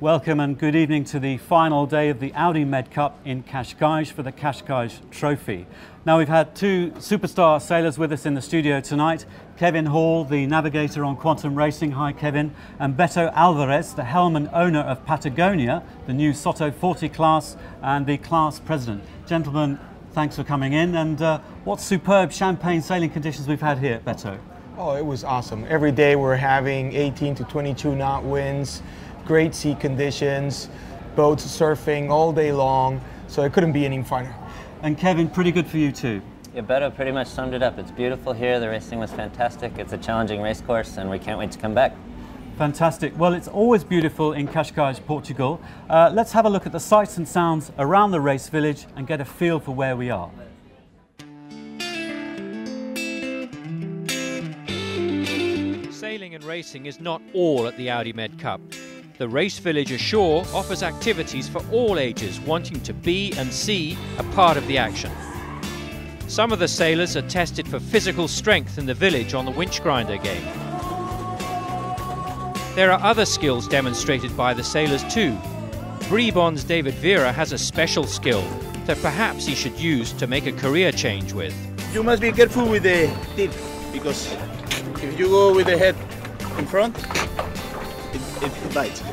Welcome and good evening to the final day of the Audi MedCup in Cascais for the Cascais Trophy. Now we've had two superstar sailors with us in the studio tonight. Kevin Hall, the navigator on Quantum Racing. Hi Kevin. And Beto Alvarez, the helm and owner of Patagonia, the new Soto 40 class and the class president. Gentlemen, thanks for coming in. And what superb champagne sailing conditions we've had here, Beto. Oh, it was awesome. Every day we're having 18 to 22 knot winds. Great sea conditions, boats surfing all day long, so it couldn't be any finer. And Kevin, pretty good for you too. Yeah, Beto pretty much summed it up. It's beautiful here, the racing was fantastic, it's a challenging race course, and we can't wait to come back. Fantastic. Well, it's always beautiful in Cascais, Portugal. Let's have a look at the sights and sounds around the race village and get a feel for where we are. Sailing and racing is not all at the Audi MedCup. The race village ashore offers activities for all ages wanting to be and see a part of the action. Some of the sailors are tested for physical strength in the village on the winch grinder game. There are other skills demonstrated by the sailors too. Bribon's David Vera has a special skill that perhaps he should use to make a career change with. You must be careful with the tip, because if you go with the head in front, it bites.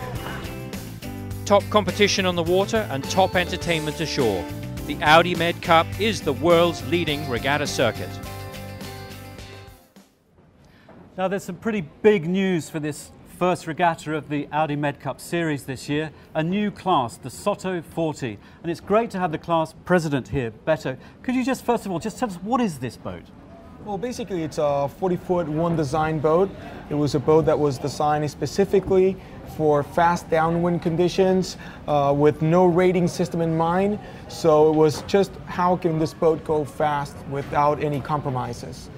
Top competition on the water and top entertainment ashore. The Audi MedCup is the world's leading regatta circuit. Now there's some pretty big news for this first regatta of the Audi MedCup series this year. A new class, the Soto 40. And it's great to have the class president here, Beto. Could you just first of all just tell us, what is this boat? Well, basically it's a 40-foot one design boat. It was a boat that was designed specifically for fast downwind conditions with no rating system in mind. So it was just, how can this boat go fast without any compromises?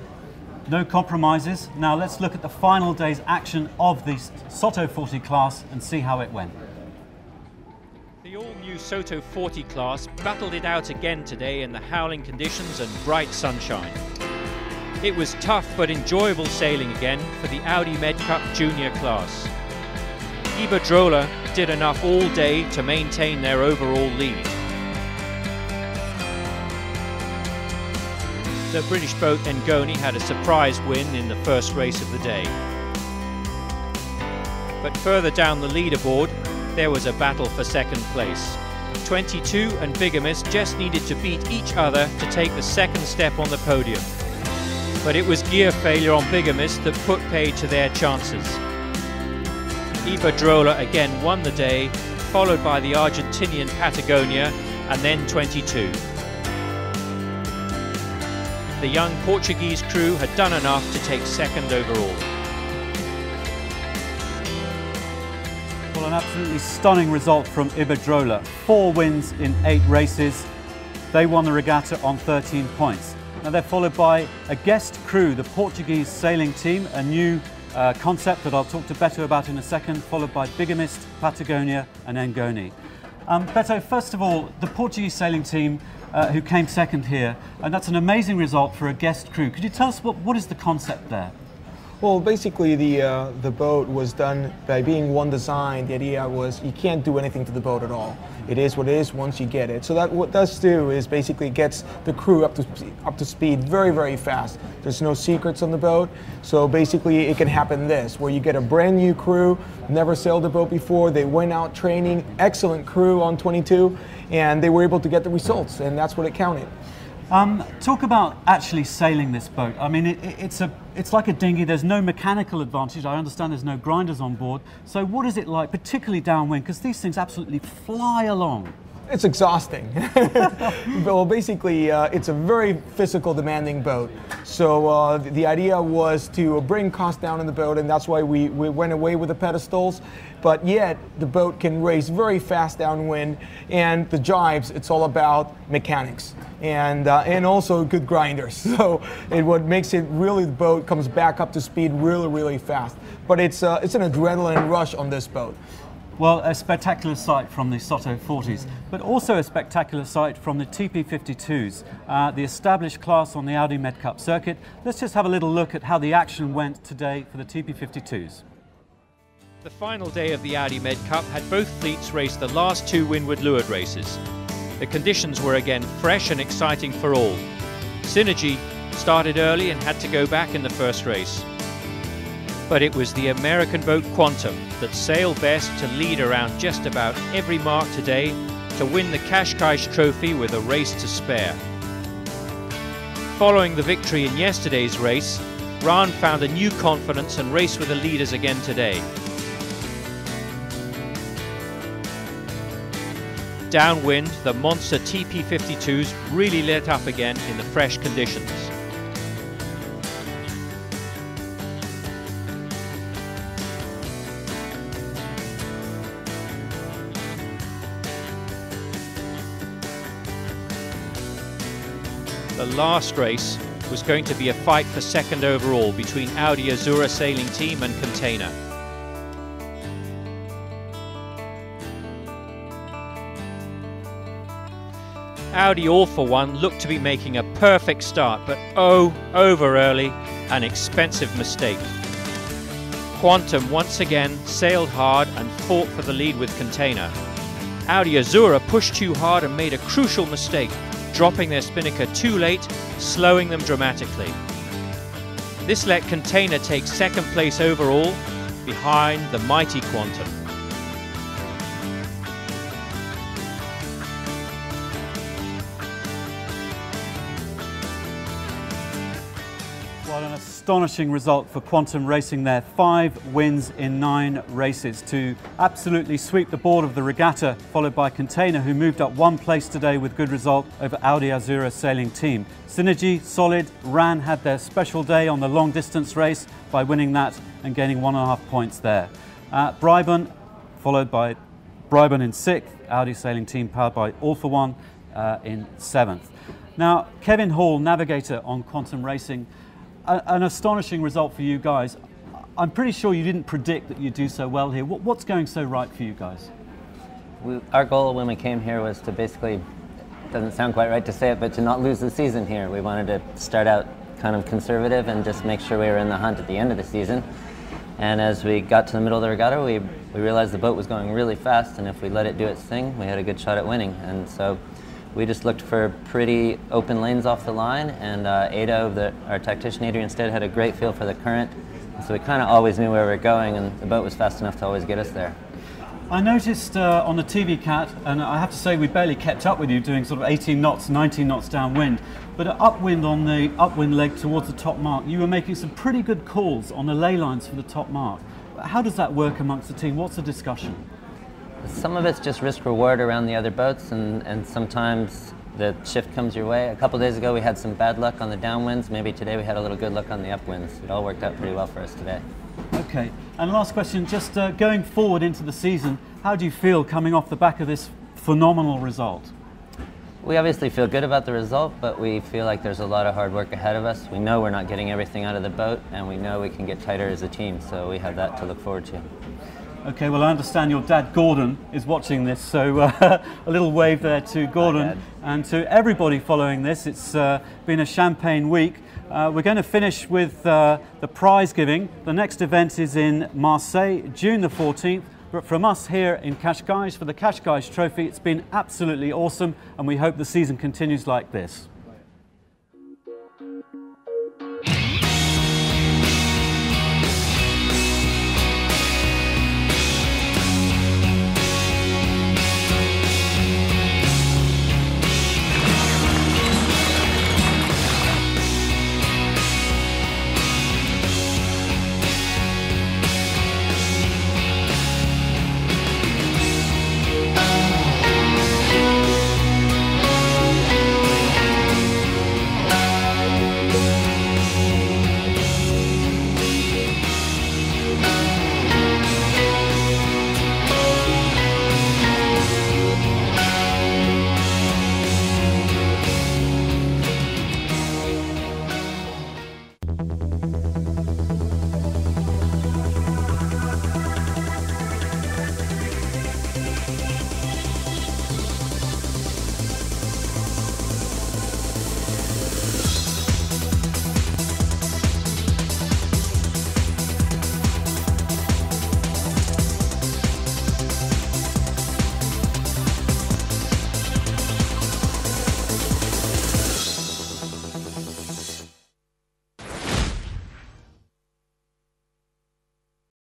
No compromises. Now let's look at the final day's action of the Soto 40 class and see how it went. The all-new Soto 40 class battled it out again today in the howling conditions and bright sunshine. It was tough but enjoyable sailing again for the Audi MedCup Junior class. Iberdrola did enough all day to maintain their overall lead. The British boat Ngoni had a surprise win in the first race of the day. But further down the leaderboard, there was a battle for second place. 22 and Bigamist just needed to beat each other to take the second step on the podium. But it was gear failure on Bigamist that put paid to their chances. Iberdrola again won the day, followed by the Argentinian Patagonia and then 22. The young Portuguese crew had done enough to take second overall. Well, an absolutely stunning result from Iberdrola. 4 wins in 8 races. They won the regatta on 13 points. Now they're followed by a guest crew, the Portuguese sailing team, a new concept that I'll talk to Beto about in a second, followed by Bigamist, Patagonia and Ngoni. Beto, first of all, the Portuguese sailing team who came second here, and that's an amazing result for a guest crew. Could you tell us what is the concept there? Well, basically the boat was done by being one design. The idea was you can't do anything to the boat at all. It is what it is once you get it. So that what it does do is basically gets the crew up to speed very, very fast. There's no secrets on the boat. So basically it can happen this, where you get a brand new crew, never sailed a boat before, they went out training, excellent crew on 22, and they were able to get the results, and that's what it counted. Talk about actually sailing this boat. I mean, it's like a dinghy. There's no mechanical advantage. I understand there's no grinders on board. So what is it like, particularly downwind? Because these things absolutely fly along. It's exhausting. Well, basically, it's a very physical, demanding boat. So the idea was to bring costs down in the boat, and that's why we went away with the pedestals. But yet, the boat can race very fast downwind, and the jives, it's all about mechanics and also good grinders. So what makes it really, the boat comes back up to speed really, really fast. But it's an adrenaline rush on this boat. Well, a spectacular sight from the Soto 40s, but also a spectacular sight from the TP52s, the established class on the Audi MedCup circuit. Let's just have a little look at how the action went today for the TP52s. The final day of the Audi MedCup had both fleets race the last two windward leeward races. The conditions were again fresh and exciting for all. Synergy started early and had to go back in the first race. But it was the American boat Quantum that sailed best to lead around just about every mark today to win the Cascais trophy with a race to spare. Following the victory in yesterday's race, Ran found a new confidence and raced with the leaders again today. Downwind, the monster TP52s really lit up again in the fresh conditions. The last race was going to be a fight for second overall between Audi Azura Sailing Team and Container. Audi All For One looked to be making a perfect start, but over early, an expensive mistake. Quantum once again sailed hard and fought for the lead with Container. Audi Azura pushed too hard and made a crucial mistake, dropping their spinnaker too late, slowing them dramatically. This let Container take second place overall, behind the mighty Quantum. What an astonishing result for Quantum Racing there. 5 wins in 9 races to absolutely sweep the board of the regatta, followed by Container, who moved up 1 place today with good result over Audi Azura Sailing Team. Synergy, solid. Ran had their special day on the long distance race by winning that and gaining 1.5 points there. Bribon, followed by Bribon in 6th, Audi Sailing Team powered by All For One in 7th. Now, Kevin Hall, navigator on Quantum Racing, an astonishing result for you guys. I'm pretty sure you didn't predict that you'd do so well here. What's going so right for you guys? Our goal when we came here was to basically, doesn't sound quite right to say it, but to not lose the season here. We wanted to start out kind of conservative and just make sure we were in the hunt at the end of the season. And as we got to the middle of the regatta, we realized the boat was going really fast, and if we let it do its thing, we had a good shot at winning. And so we just looked for pretty open lanes off the line, and Ada, our tactician Adrian Stead, had a great feel for the current, and so we kind of always knew where we were going, and the boat was fast enough to always get us there. I noticed on the TV Cat, and I have to say we barely kept up with you, doing sort of 18 knots, 19 knots downwind, but upwind on the upwind leg towards the top mark, you were making some pretty good calls on the ley lines for the top mark. How does that work amongst the team? What's the discussion? Some of it's just risk-reward around the other boats, and sometimes the shift comes your way. A couple days ago we had some bad luck on the downwinds. Maybe today we had a little good luck on the upwinds. It all worked out pretty well for us today. Okay, and last question, just going forward into the season, how do you feel coming off the back of this phenomenal result? We obviously feel good about the result, but we feel like there's a lot of hard work ahead of us. We know we're not getting everything out of the boat, and we know we can get tighter as a team, so we have that to look forward to. Okay, well I understand your dad Gordon is watching this, so a little wave there to Gordon and to everybody following this. It's been a champagne week. We're going to finish with the prize giving. The next event is in Marseille, June the 14th. But from us here in Cascais for the Cascais Trophy, it's been absolutely awesome, and we hope the season continues like this.